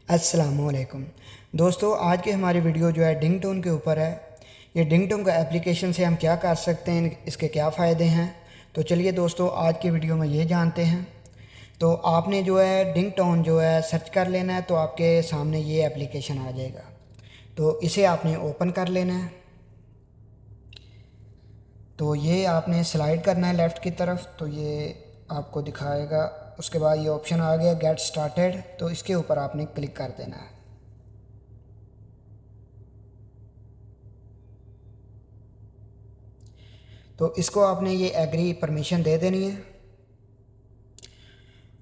अस्सलामुअलैकुम दोस्तों, आज की हमारी वीडियो जो है डिंगटोन के ऊपर है। ये डिंगटोन का एप्लीकेशन से हम क्या कर सकते हैं, इसके क्या फ़ायदे हैं। तो चलिए दोस्तों, आज की वीडियो में ये जानते हैं। तो आपने जो है डिंगटोन जो है सर्च कर लेना है, तो आपके सामने ये एप्लीकेशन आ जाएगा। तो इसे आपने ओपन कर लेना है। तो ये आपने स्लाइड करना है लेफ़्ट की तरफ, तो ये आपको दिखाएगा। उसके बाद ये ऑप्शन आ गया गेट स्टार्टेड, तो इसके ऊपर आपने क्लिक कर देना है। तो इसको आपने ये एग्री परमिशन दे देनी है।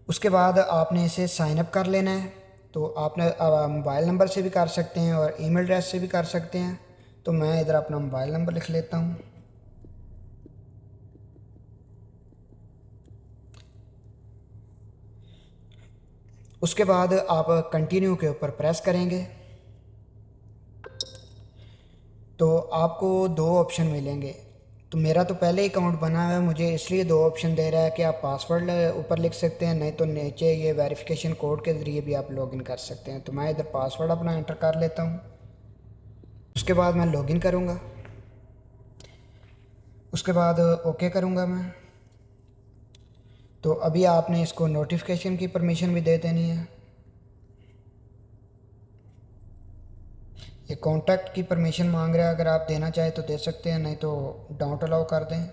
उसके बाद आपने इसे साइन अप कर लेना है। तो आपने मोबाइल नंबर से भी कर सकते हैं और ईमेल एड्रेस से भी कर सकते हैं। तो मैं इधर अपना मोबाइल नंबर लिख लेता हूँ। उसके बाद आप कंटिन्यू के ऊपर प्रेस करेंगे तो आपको दो ऑप्शन मिलेंगे। तो मेरा तो पहले ही अकाउंट बना हुआ है, मुझे इसलिए दो ऑप्शन दे रहा है कि आप पासवर्ड ऊपर लिख सकते हैं, नहीं तो नीचे ये वेरिफिकेशन कोड के ज़रिए भी आप लॉगिन कर सकते हैं। तो मैं इधर पासवर्ड अपना एंटर कर लेता हूँ। उसके बाद मैं लॉगिन करूँगा। उसके बाद ओके करूँगा मैं। तो अभी आपने इसको नोटिफिकेशन की परमिशन भी दे देनी है। ये कॉन्टैक्ट की परमिशन मांग रहा है, अगर आप देना चाहें तो दे सकते हैं, नहीं तो डोंट अलाउ कर दें।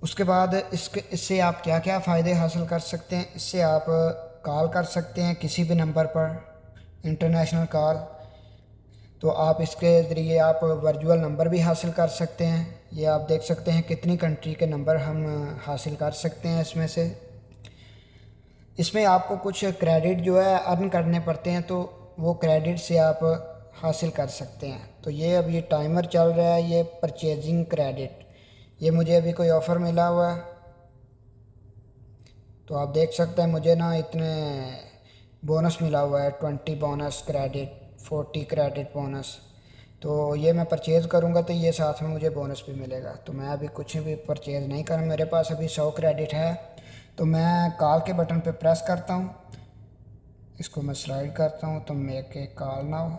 उसके बाद इससे आप क्या क्या फ़ायदे हासिल कर सकते हैं। इससे आप कॉल कर सकते हैं किसी भी नंबर पर, इंटरनेशनल कॉल। तो आप इसके ज़रिए आप वर्चुअल नंबर भी हासिल कर सकते हैं। ये आप देख सकते हैं कितनी कंट्री के नंबर हम हासिल कर सकते हैं इसमें से। इसमें आपको कुछ क्रेडिट जो है अर्न करने पड़ते हैं, तो वो क्रेडिट से आप हासिल कर सकते हैं। तो ये अब ये टाइमर चल रहा है, ये परचेजिंग क्रेडिट, ये मुझे अभी कोई ऑफ़र मिला हुआ है। तो आप देख सकते हैं मुझे ना इतने बोनस मिला हुआ है, 20 बोनस क्रेडिट, 40 क्रेडिट बोनस। तो ये मैं परचेज़ करूँगा तो ये साथ में मुझे बोनस भी मिलेगा। तो मैं अभी कुछ भी परचेज़ नहीं करूँ, मेरे पास अभी 100 क्रेडिट है। तो मैं कॉल के बटन पे प्रेस करता हूँ, इसको मैं स्लाइड करता हूँ तो मेक ए कॉल नाउ।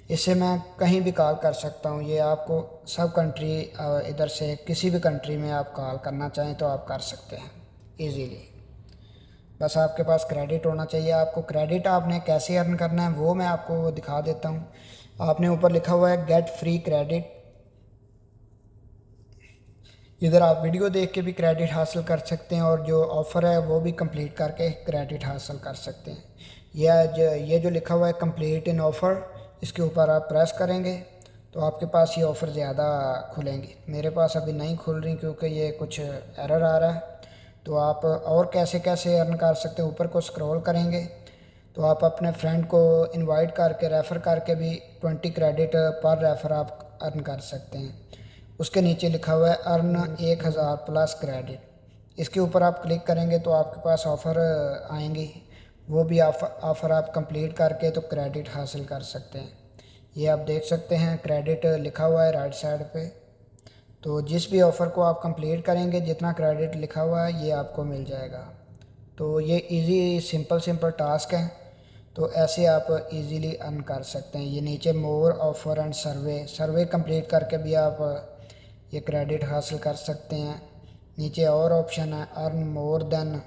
इससे मैं कहीं भी कॉल कर सकता हूँ। ये आपको सब कंट्री, इधर से किसी भी कंट्री में आप कॉल करना चाहें तो आप कर सकते हैं इजीली। बस आपके पास क्रेडिट होना चाहिए। आपको क्रेडिट आपने कैसे अर्न करना है वो मैं आपको दिखा देता हूँ। आपने ऊपर लिखा हुआ है गेट फ्री क्रेडिट, इधर आप वीडियो देख के भी क्रेडिट हासिल कर सकते हैं और जो ऑफ़र है वो भी कंप्लीट करके क्रेडिट हासिल कर सकते हैं। ये जो लिखा हुआ है कंप्लीट इन ऑफ़र, इसके ऊपर आप प्रेस करेंगे तो आपके पास ये ऑफ़र ज़्यादा खुलेंगे। मेरे पास अभी नहीं खुल रही क्योंकि ये कुछ एरर आ रहा है। तो आप और कैसे कैसे अर्न कर सकते हैं, ऊपर को स्क्रॉल करेंगे तो आप अपने फ्रेंड को इनवाइट करके रेफ़र करके भी 20 क्रेडिट पर रेफ़र आप अर्न कर सकते हैं। उसके नीचे लिखा हुआ है अर्न 1000 प्लस क्रेडिट, इसके ऊपर आप क्लिक करेंगे तो आपके पास ऑफ़र आएंगी। वो भी ऑफ़र आप कंप्लीट करके तो क्रेडिट हासिल कर सकते हैं। ये आप देख सकते हैं क्रेडिट लिखा हुआ है राइट साइड पे। तो जिस भी ऑफ़र को आप कंप्लीट करेंगे जितना क्रेडिट लिखा हुआ है ये आपको मिल जाएगा। तो ये इजी सिंपल सिंपल टास्क है। तो ऐसे आप इजीली अर्न कर सकते हैं। ये नीचे मोर ऑफ़र एंड सर्वे कंप्लीट करके भी आप ये क्रेडिट हासिल कर सकते हैं। नीचे और ऑप्शन है अर्न मोर देन,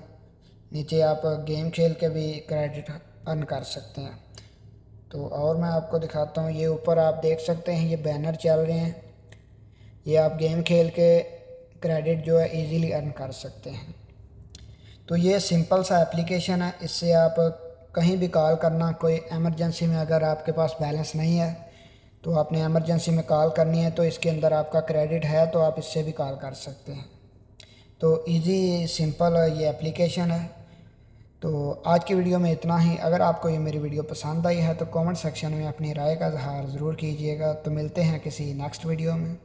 नीचे आप गेम खेल के भी क्रेडिट अर्न कर सकते हैं। तो और मैं आपको दिखाता हूँ, ये ऊपर आप देख सकते हैं ये बैनर चल रहे हैं, ये आप गेम खेल के क्रेडिट जो है इजीली अर्न कर सकते हैं। तो ये सिंपल सा एप्लीकेशन है, इससे आप कहीं भी कॉल करना, कोई एमरजेंसी में अगर आपके पास बैलेंस नहीं है तो आपने एमरजेंसी में कॉल करनी है तो इसके अंदर आपका क्रेडिट है तो आप इससे भी कॉल कर सकते हैं। तो इजी सिंपल ये एप्लीकेशन है। तो आज की वीडियो में इतना ही। अगर आपको ये मेरी वीडियो पसंद आई है तो कमेंट सेक्शन में अपनी राय का इजहार ज़रूर कीजिएगा। तो मिलते हैं किसी नेक्स्ट वीडियो में।